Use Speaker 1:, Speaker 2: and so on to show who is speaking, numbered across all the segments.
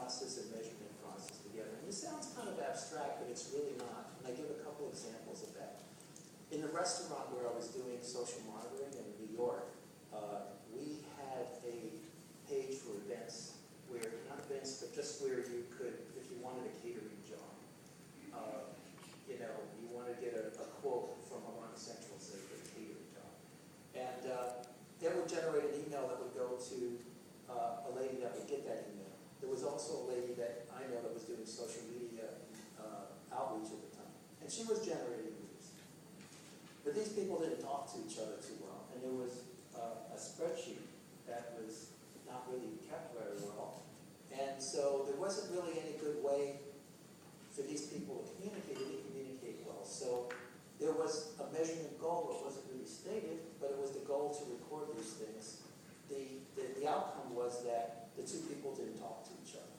Speaker 1: process and measurement process together. And this sounds kind of abstract, but it's really not. And I give a couple examples of that. In the restaurant where I was doing social monitoring in New York, we had a page for events where, not events, but just where you could, if you wanted a catering job, you want to get a quote from Alarm Central, say, for a catering job. And that would generate an email that would go to a lady that would get that email. There was also a lady that I know that was doing social media outreach at the time. And she was generating leads. But these people didn't talk to each other too well. And there was a spreadsheet that was not really kept very well. And so there wasn't really any good way for these people to communicate. They didn't communicate well. So there was a measurement goal that wasn't really stated, but it was the goal to record these things. The outcome was that the two people didn't talk to each other.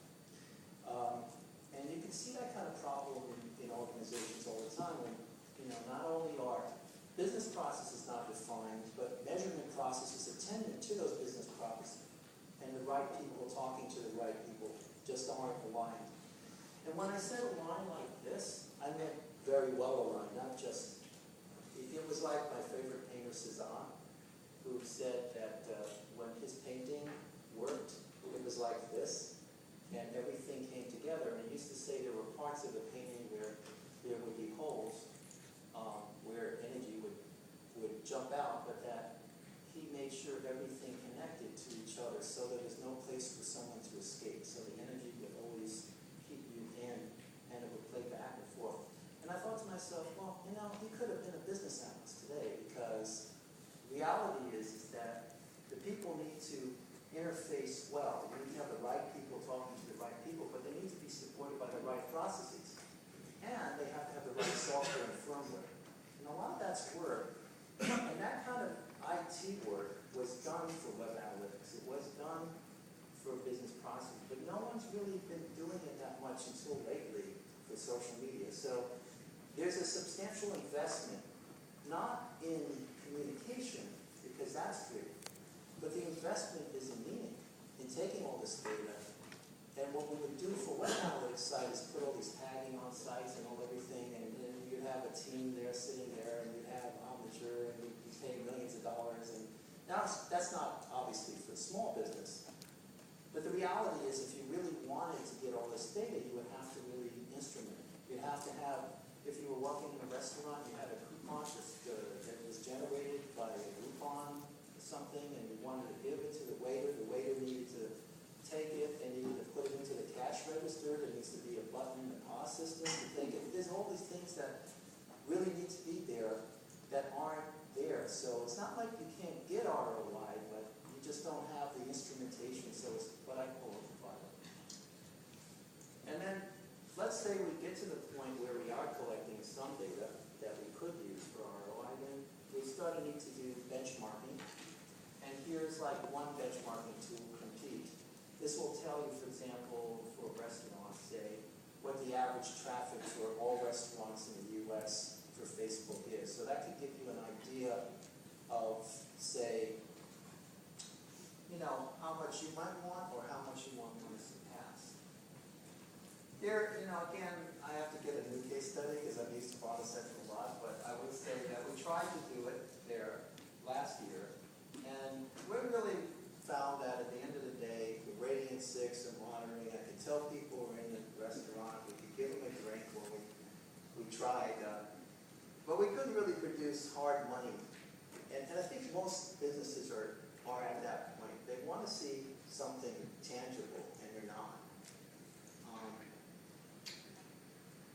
Speaker 1: And you can see that kind of problem in organizations all the time when, not only are business processes not defined, but measurement processes attendant to those business processes. And the right people talking to the right people just aren't aligned. And when I said aligned like this, I meant very well aligned, not just, it was like my favorite painter, Cezanne, who said that when his painting worked, it was like this, and everything came together. And he used to say there were parts of the painting where there would be holes where energy would jump out, but that he made sure everything connected to each other so that there's no place for someone to escape. So the energy would always keep you in, and it would play back and forth. And I thought to myself, well, he could have been a business analyst today, because the reality is that the people need to interface well. You need to have the right people talking to the right people, but they need to be supported by the right processes. And they have to have the right software and firmware. And a lot of that's work. And that kind of IT work was done for web analytics. It was done for business processes. But no one's really been doing it that much until lately for social media. So there's a substantial investment, not in communication, because that's free, but the investment is in meaning, in taking all this data. And what we would do for web analytics site is put all these tagging on sites and all everything, and then you'd have a team there sitting there, and you'd have Omniture, and you'd be paying millions of dollars. And now that's not obviously for small business, but the reality is if you really wanted to get all this data, you would have to really instrument it. You'd have to have, if you were working in a restaurant, you had a coupon that was generated by a Groupon or something, and you wanted to give it to the waiter needed to take it, they needed to put it into the cash register, there needs to be a button in the POS system to take it. There's all these things that really need to be there that aren't there. So it's not like you can't get ROI, but you just don't have the instrumentation, so it's what I call vital. And then let's say we get to the point where we are collecting some data that we could use for ROI, then we start to need to do benchmarking. And here's like one benchmarking tool, Compete. This will tell you, for example, for restaurants, say, what the average traffic for all restaurants in the U.S. for Facebook is. So that could give you an idea of, say, how much you might want or how much you want to surpass. Here, again, I have to get a new case study because I've used Sponder Central a lot, but I would say that we tried to do it there last year, and we really found that at the end of the day, the rating at 6 and monitoring, I could tell people were in the restaurant, we could give them a drink when we tried, but we couldn't really produce hard money. And I think most businesses are at that point. They want to see something tangible, and you're not.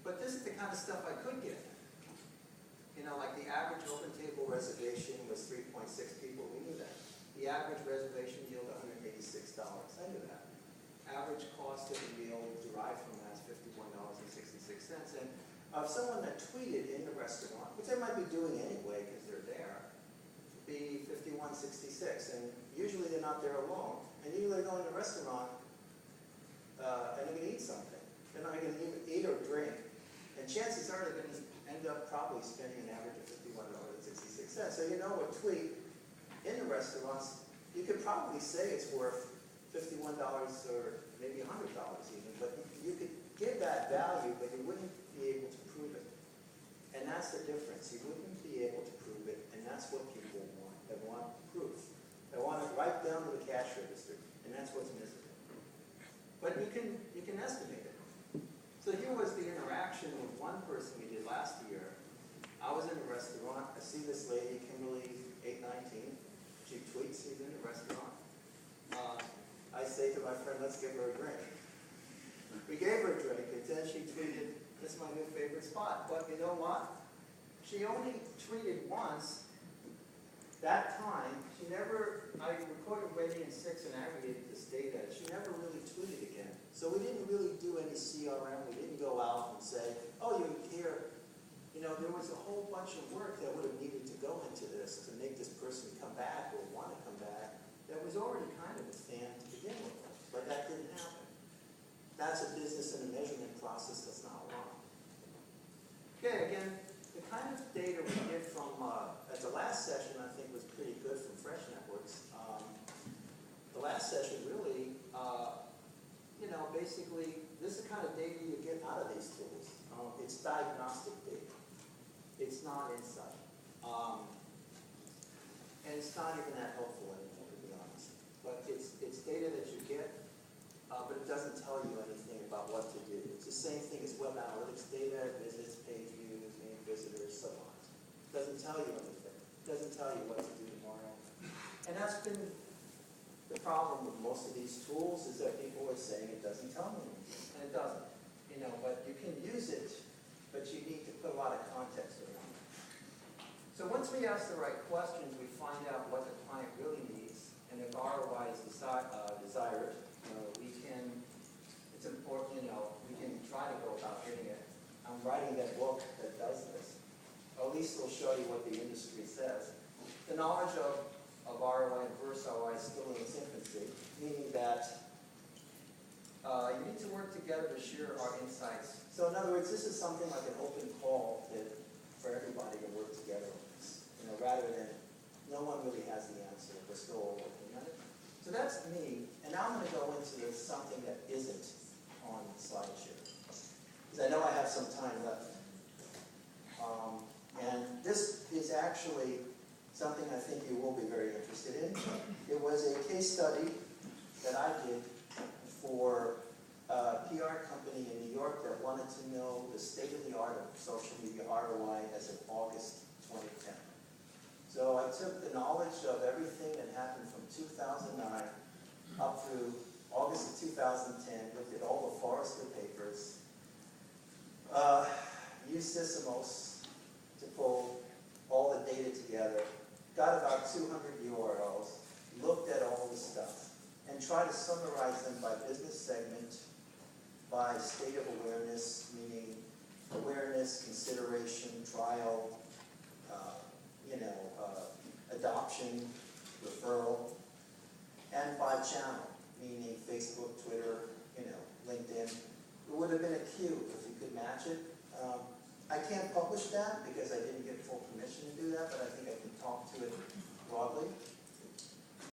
Speaker 1: But this is the kind of stuff I could get. Like the average open table reservation was 3.6 people. We knew that. The average reservation yield, $186. I knew that. Average cost of the meal derived from that is $51.66. And someone that tweeted in the restaurant, which they might be doing anyway because they're there, would be $51.66. And usually they're not there alone. And usually they go in the restaurant and they're going to eat something. They're not going to eat or drink. And chances are they're going to end up probably spending an average of $51.66. So a tweet in the restaurants, you could probably say it's worth $51 or maybe $100. even, but you could give that value, but you wouldn't be able to prove it. And that's the difference. You wouldn't be able to prove it, and that's what people want. They want proof. They want it right down to the cash register, and that's what's missing. But you can estimate it. So here was the interaction with one person we did last year. I was in a restaurant. I see this lady, Kimberly 819. She tweets, she's in a restaurant. I say to my friend, let's give her a drink. We gave her a drink, and then she tweeted, this is my new favorite spot. But you know what? She only tweeted once. That time, I recorded Wendy and 6 and aggregated this data. She never really tweeted again. So we didn't really do any CRM. We didn't go out and say, oh, you're here. You know, there was a whole bunch of work that would have needed to go into this to make this person come back or want to come back. That was already kind of a fan to begin with. But that didn't happen. That's a business and a measurement process that's not wrong. Okay, again, the kind of data we get from, at the last session, I think was pretty good from Fresh Networks. The last session really, basically, this is the kind of data you get out of these tools. It's diagnostic data. It's not insight. And it's not even that helpful anymore, to be honest. But it's data that you get, but it doesn't tell you anything about what to do. It's the same thing as web analytics data, visits, page views, named visitors, so on. It doesn't tell you anything. It doesn't tell you what to do tomorrow. And that's been the problem with most of these tools, is that people are saying it doesn't tell me anything. And it doesn't. But you can use it, but you need to put a lot of context around it. So once we ask the right questions, we find out what the client really needs, and if ROI is desired, it's important, we can try to go about getting it. I'm writing that book that does this. At least it'll show you what the industry says. The knowledge of ROI and reverse ROI is still in its infancy, meaning that you need to work together to share our insights. So in other words, this is something like an open call for everybody to work together on this. Rather than no one really has the answer, we're still all working on it. So that's me, and now I'm going to go into something that isn't on SlideShare, because I know I have some time left. And this is actually something I think you will be very interested in. It was a case study that I did for a PR company in New York that wanted to know the state of the art of social media ROI as of August 2010. So I took the knowledge of everything that happened from 2009 up through August of 2010, looked at all the Forrester papers, used Sysomos to pull all the data together, got about 200 URLs, looked at all the stuff, and tried to summarize them by business segment, by state of awareness, meaning awareness, consideration, trial, adoption, referral, and by channel, meaning Facebook, Twitter, LinkedIn. It would have been a cube if you could match it. I can't publish that because I didn't get full permission to do that, but I think I can talk to it broadly.